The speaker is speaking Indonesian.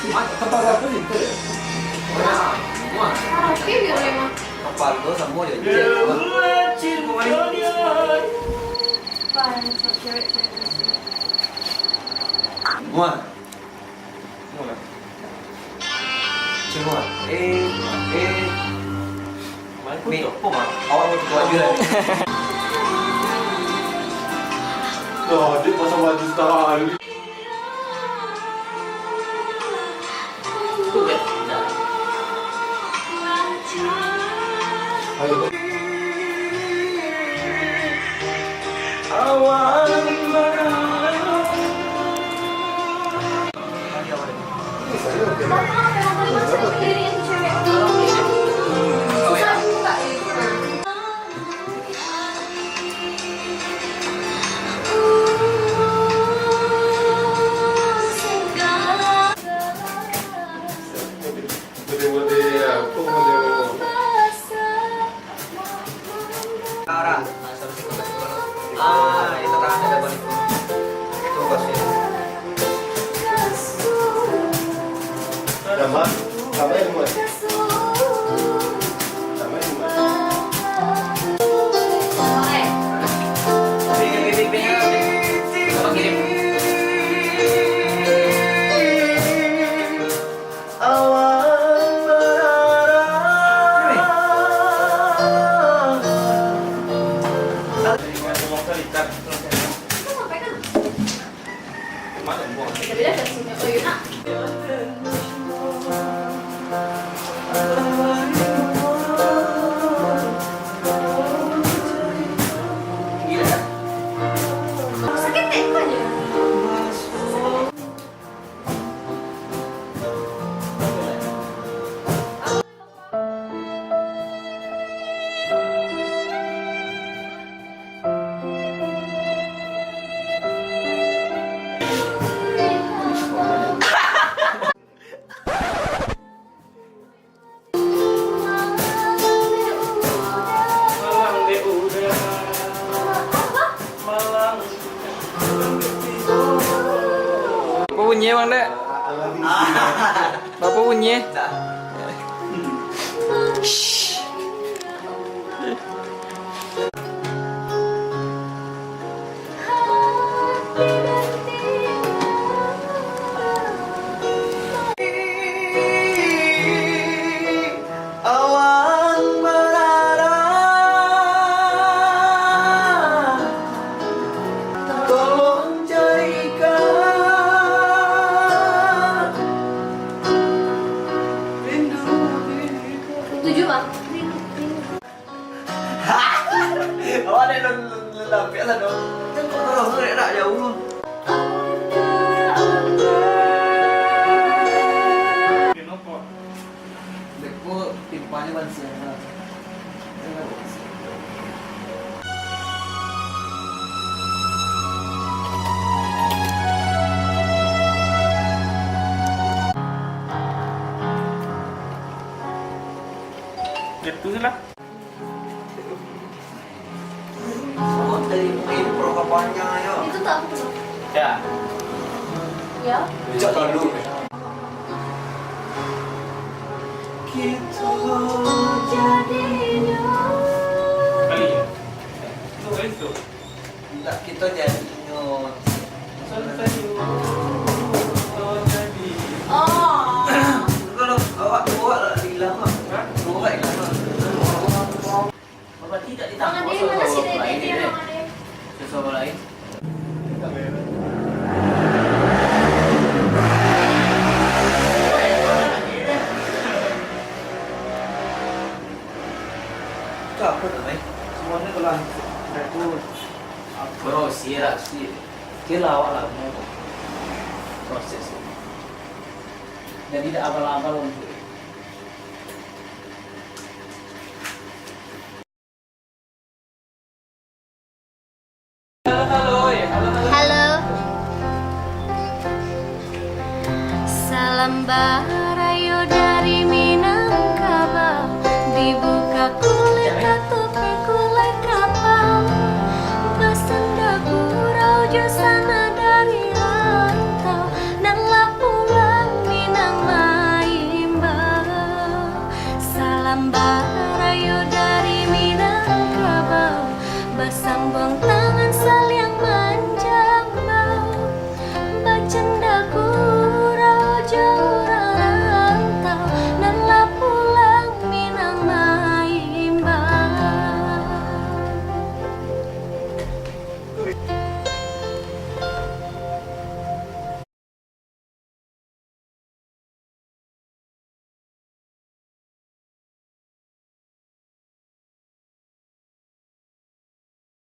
Kapal apa itu ya? Semua. Oke, biar emang. Kapal tuh semua dia. Semua. Semua. Mi, awak mau keluar juga nih. Tuh, dia pasang baju sekali. Tuh kan? Ayo. Itu kan ada balik. Itu pasti. Sama yang buat. Sama yang buat. Bapak bunyi bang dek. Bapak bunyi. Tujuh bang. Awak ada lelapik lah dong. Tolong nak jauh. Deku timpanya bansi. Gitu lah. Semua dari mungkin perkapannya ya. Itu tak aku belum. Ya. Ya. Cok dulu. Kita jadinya. Kali ya. Itu kali itu. Enggak kita jadi nyot. Oh. Kalau awak bawa hilang mah. Bawa hilang mah. Bapak tidak Tangan ditangkap. dia mana sih dedek dia tangan dia? Sesuatu lain. Itu apa namanya? Semuanya telah rekrut. Bro, sih. Kira awak lah mau proses. Dan tidak abal-abal untuk Halo. Salam barayo dari Minangkabau, dibuka